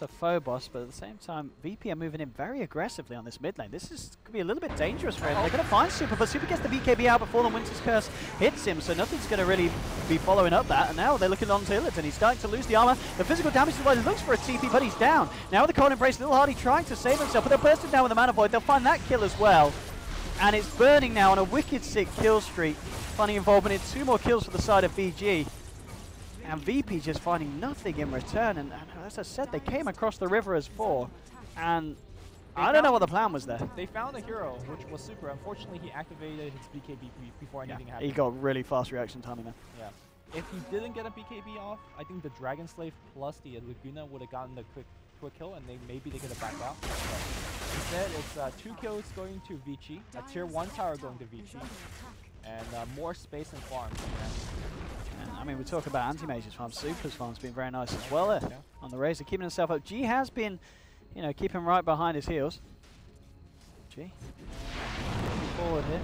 Phobos, but at the same time, VP are moving in very aggressively on this mid lane. This could be a little bit dangerous for him. They're going to find Super, but Super gets the BKB out before the Winter's Curse hits him, so nothing's going to really be following up that. And now they're looking on to Illiton. He's starting to lose the armor. The physical damage is what he looks for a TP, but he's down. Now with the Cold Embrace, Little Hardy trying to save himself, but they're bursted down with a Mana Void. They'll find that kill as well. And it's burning now on a wicked sick kill streak. Finding involvement in 2 more kills for the side of VG. And VP just finding nothing in return. And as I said, they came across the river as 4. And I don't know what the plan was there. They found a hero, which was Super. Unfortunately, he activated his BKB before anything happened. He got really fast reaction timing there. Yeah. If he didn't get a BKB off, I think the Dragon Slave plus the Laguna would have gotten the quick kill, and maybe they could have backed out. But instead, it's 2 kills going to Vici, a tier 1 tower going to Vici, and more space and farm. And, I mean, we talk about anti-mage's farm. Super's farm's been very nice as well there on the Razor, keeping himself up. G has been, you know, keeping right behind his heels. G moving forward here,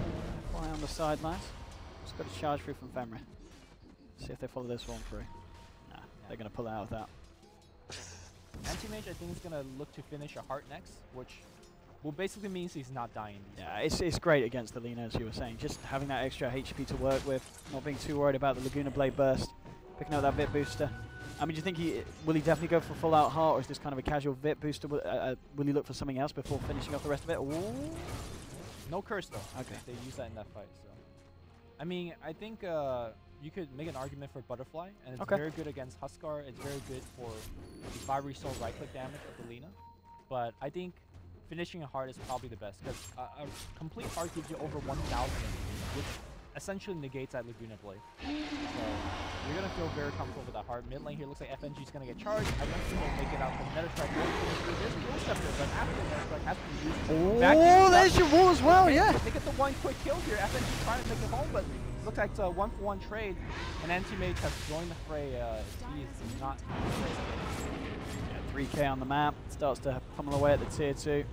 fly on the sidelines. Just got a charge through from Fenrir. See if they follow this one through. Nah, they're going to pull it out with that. Anti-mage, I think, is going to look to finish a heart next, which will basically means he's not dying. Yeah, it's great against the Lina, as you were saying. Just having that extra HP to work with, not being too worried about the Laguna Blade burst, picking up that VIP booster. I mean, do you think will he definitely go for full out heart, or is this kind of a casual VIP booster? Will he look for something else before finishing off the rest of it? Ooh. No curse though. Okay. They use that in that fight. So, I mean, I think you could make an argument for Butterfly, and it's very good against Huskar. It's very good for the 5 restore right click damage of the Lina. But I think finishing a heart is probably the best, because a complete heart gives you over 1,000, which essentially negates that Laguna Blade. So you're going to feel very comfortable with that heart. Mid lane here looks like FNG is going to get charged. I don't think they'll make it out from Metastrike. There's a Dual Scepter, but after Metastrike has to be used. Oh, there's your wall as well, yeah. They get the 1 quick kill here. FNG trying to make it home, but looks like it's a 1-for-1 trade. And Anti-Mage has joined the fray. He is not afraid. Yeah, 3k on the map. Starts to pummel away at the tier 2.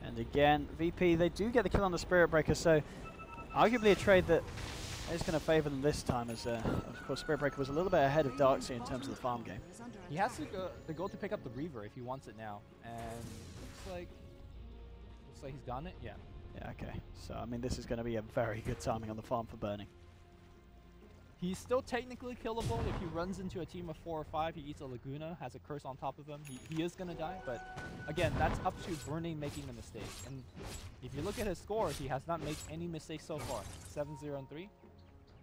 And again, VP, they do get the kill on the Spirit Breaker, so arguably a trade that is going to favour them this time, as of course Spirit Breaker was a little bit ahead of Darkseer in terms of the farm game. He has to go to pick up the Reaver if he wants it now, and looks like he's gotten it. Yeah. Yeah. Okay. So I mean, this is going to be a very good timing on the farm for burning. He's still technically killable if he runs into a team of 4 or 5. He eats a Laguna, has a curse on top of him. He is going to die, but again, that's up to Burning making a mistake. And if you look at his score, he has not made any mistakes so far. 7-0-3.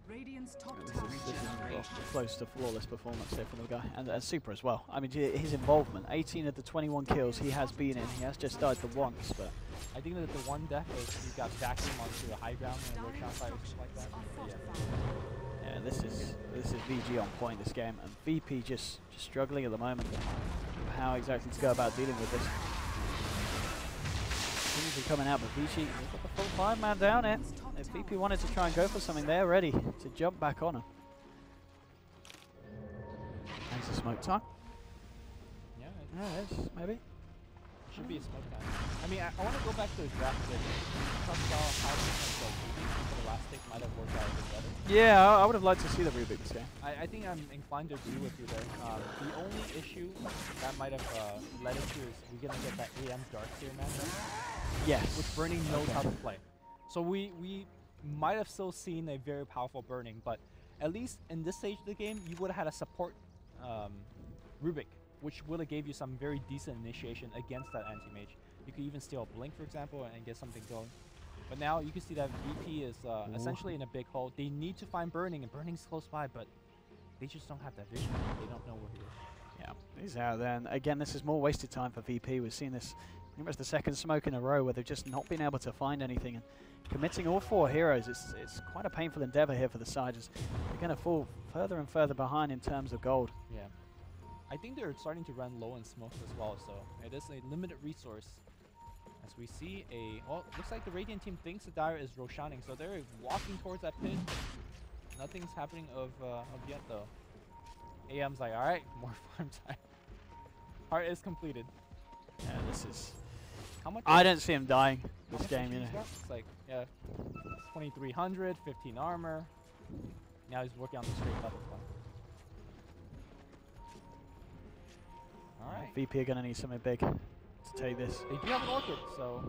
Radiant's top This tower is close to flawless performance here from the guy, and Super as well. I mean, his involvement, 18 of the 21 kills he has been in. He has just died the once, but I think that the one death is he got vacuumed onto a high ground in a Roshan fight or something like that. But yeah. Yeah, this is VG on point this game, and VP just struggling at the moment with how exactly to go about dealing with this. Things are coming out, but Vici, they've got the full 5-man down here. If VP wanted to try and go for something, they're ready to jump back on him. Thanks to smoke time. Yeah, Yeah, it is, maybe. Should be a smoke time. I mean, I want to go back to the draft a bit. Talk about how the last take might have worked out a bit better. Yeah, I would have liked to see the Rubik this game. I think I'm inclined to agree with you there. The only issue that might have led into is we're going to get that AM Darkseer matchup. Yes. Which Burning knows how to play. So we might have still seen a very powerful Burning, but at least in this stage of the game, you would have had a support Rubik which would have gave you some very decent initiation against that anti-mage. You could even steal a blink, for example, and get something going. But now you can see that VP is essentially in a big hole. They need to find Burning, and Burning's close by, but they just don't have that vision. They don't know where he is. Yeah, he's out there. And again, this is more wasted time for VP. We've seen this pretty much the second smoke in a row where they've just not been able to find anything. And committing all 4 heroes, it's quite a painful endeavor here for the side. They're going to fall further and further behind in terms of gold. Yeah. I think they're starting to run low in smokes as well, so it is a limited resource. As we see well, looks like the Radiant team thinks the Dire is Roshaning, so they're walking towards that pit. Nothing's happening of yet though. AM's like, alright, more farm time. Heart is completed. Yeah, this is... How much? I don't see him dying this game, you know. It's like, yeah, 2,300, 15 armor. Now he's working on the straight butterfly. Alright. VP are going to need something big to take this. They do have an Orchid, so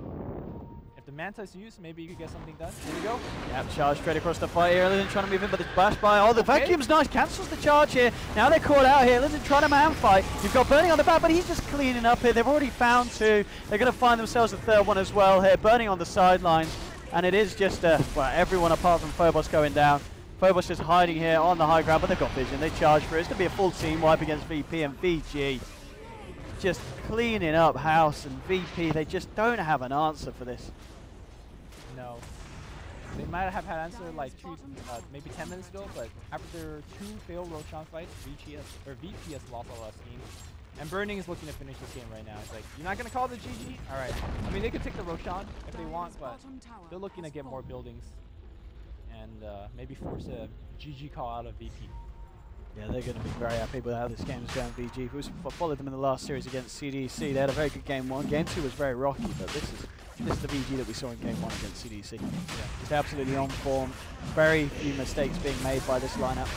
if the Manta is used, maybe you could get something done. Here we go. Yeah, charge straight across the fight here. Lizard trying to move in, but the splash by. Oh, the vacuum's nice. Cancels the charge here. Now they're caught out here. Lizard trying to man fight. You've got Burning on the back, but he's just cleaning up here. They've already found 2. They're going to find themselves a 3rd one as well here. Burning on the sidelines. And it is just, well, everyone apart from Phobos going down. Phobos just hiding here on the high ground, but they've got vision. They charge for it. It's going to be a full team wipe against VP and VG. Just cleaning up house, and VP, they just don't have an answer for this. No. They might have had answer like maybe 10 minutes ago, but after 2 failed Roshan fights, VP has lost a lot of steam. And Burning is looking to finish this game right now. It's like, you're not going to call the GG? Alright. I mean, they could take the Roshan if they want, but they're looking to get more buildings. And maybe force a GG call out of VP. Yeah, they're going to be very happy with how this game is going, VG. We followed them in the last series against CDC. They had a very good game 1. Game 2 was very rocky, but this is the VG that we saw in game 1 against CDC. Yeah. Just absolutely on form. Very few mistakes being made by this lineup.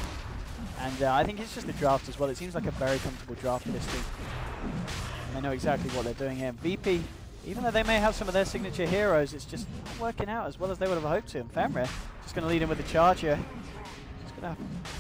And I think it's just the draft as well. It seems like a very comfortable draft for this team. And they know exactly what they're doing here. VP, even though they may have some of their signature heroes, it's just not working out as well as they would have hoped to. And Femre just going to lead in with the charge here. Gonna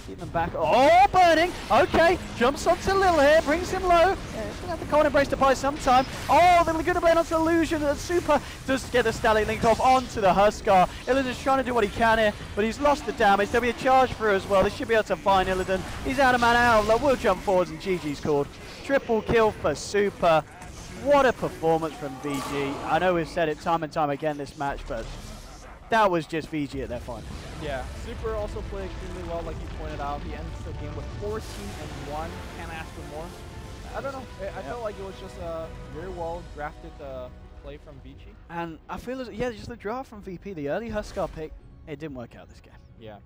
keep them back. Oh, Burning! Okay, jumps onto Lil here, brings him low. Yeah, he's gonna have the cold embrace to buy some time. Oh, the Laguna Blade onto Illusion. Super does get the Static Link off onto the Huskar. Illidan's trying to do what he can here, but he's lost the damage. There'll be a charge through as well. They should be able to find Illidan. He's out of mana outlet. We'll jump forwards and GG's called. Triple kill for Super. What a performance from VG. I know we've said it time and time again this match, but that was just VG at their finest. Yeah, Super also played extremely well, like you pointed out. He ends the game with 14-1. Can't ask for more. I don't know. I felt like it was just a very well drafted play from Vici. And I feel as just the draft from VP, the early Huskar pick, it didn't work out this game. Yeah.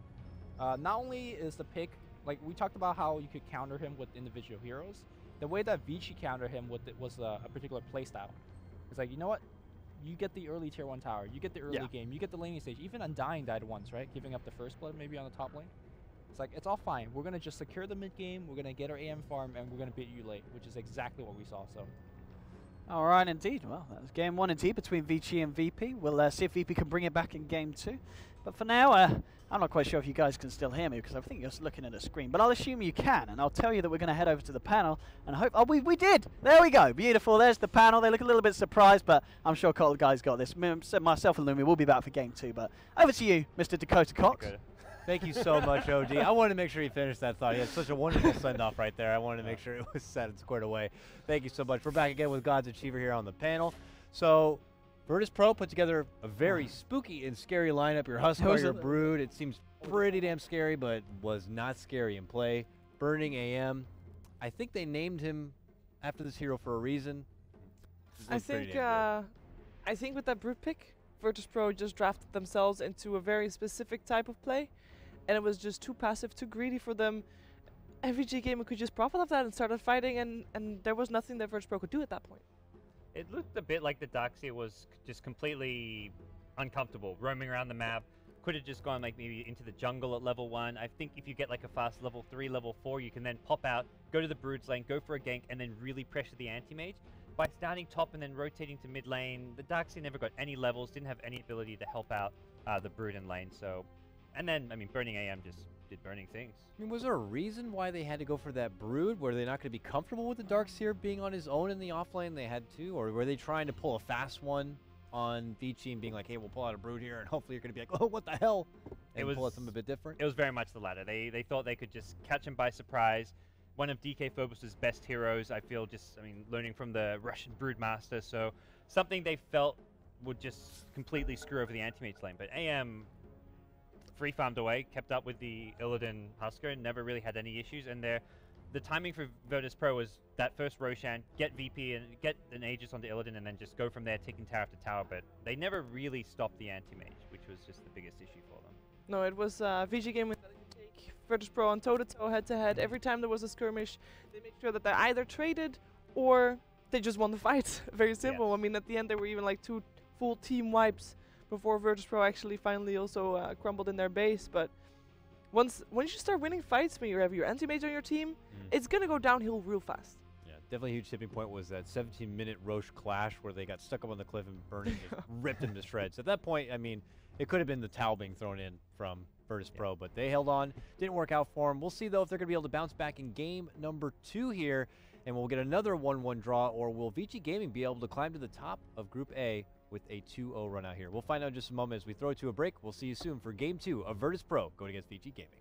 Not only is the pick, like we talked about how you could counter him with individual heroes, the way that Vici countered him with it was a particular playstyle. It's like, you know what? You get the early tier 1 tower, you get the early game, you get the laning stage. Even Undying died once, right? Giving up the first blood maybe on the top lane. It's like, it's all fine. We're going to just secure the mid game, we're going to get our AM farm, and we're going to beat you late, which is exactly what we saw. So, all right, indeed. Well, that was game 1 indeed between Vici and VP. We'll see if VP can bring it back in game 2. But for now, I'm not quite sure if you guys can still hear me because I think you're looking at a screen. But I'll assume you can, and I'll tell you that we're going to head over to the panel and hope. Oh, we did! There we go. Beautiful. There's the panel. They look a little bit surprised, but I'm sure Cole guys got this. Myself and Lumi will be back for game 2. But over to you, Mr. Dakota Cox. Okay. Thank you so much, OD. I wanted to make sure you finished that thought. He had such a wonderful send-off right there. I wanted to make sure it was set and squared away. Thank you so much. We're back again with God's Achiever here on the panel. So, Virtus.Pro put together a very spooky and scary lineup. Your Huskar, your Brood. It seems pretty damn scary, but was not scary in play. Burning AM. I think they named him after this hero for a reason. I think with that Brood pick, Virtus.Pro just drafted themselves into a very specific type of play, and it was just too passive, too greedy for them. Every G gamer could just profit off that and started fighting, and there was nothing that Virtus.Pro could do at that point. It looked a bit like the Darkseer was just completely uncomfortable, roaming around the map. Could have just gone like maybe into the jungle at level 1. I think if you get like a fast level 3, level 4, you can then pop out, go to the Brood's lane, go for a gank, and then really pressure the anti-mage. By starting top and then rotating to mid lane, the Darkseer never got any levels, didn't have any ability to help out the Brood in lane. So, and then, I mean, Burning AM just did burning things. I mean, was there a reason why they had to go for that Brood? Were they not going to be comfortable with the Darkseer being on his own in the offlane they had to? Or were they trying to pull a fast one on Vici and being like, hey, we'll pull out a Brood here, and hopefully you're going to be like, oh, what the hell? And pull out something a bit different? It was very much the latter. They thought they could just catch him by surprise. One of DK Phobos' best heroes, I feel, learning from the Russian Broodmaster, so something they felt would just completely screw over the anti-mage lane. But AM free farmed away, kept up with the Illidan Husker, never really had any issues, and the timing for Virtus.Pro was that first Roshan, get VP and get an Aegis onto Illidan, and then just go from there, taking tower after tower, but they never really stopped the anti-mage, which was just the biggest issue for them. No, it was VG game with take Virtus.Pro on toe-to-toe, head-to-head. Every time there was a skirmish, they made sure that they either traded or they just won the fight. Very simple. Yes. I mean, at the end, there were even like 2 full team wipes before Virtus.Pro actually finally also crumbled in their base. But once you start winning fights, when you have your anti-mage on your team, it's going to go downhill real fast. Yeah, definitely a huge tipping point was that 17-minute Roche clash where they got stuck up on the cliff and Burning just ripped him to shreds. At that point, I mean, it could have been the towel being thrown in from Virtus.Pro, but they held on. Didn't work out for them. We'll see, though, if they're going to be able to bounce back in game number 2 here, and we'll get another 1-1 draw, or will Vici Gaming be able to climb to the top of Group A with a 2-0 run out here? We'll find out in just a moment as we throw it to a break. We'll see you soon for Game 2 of Virtus.Pro going against Vici Gaming.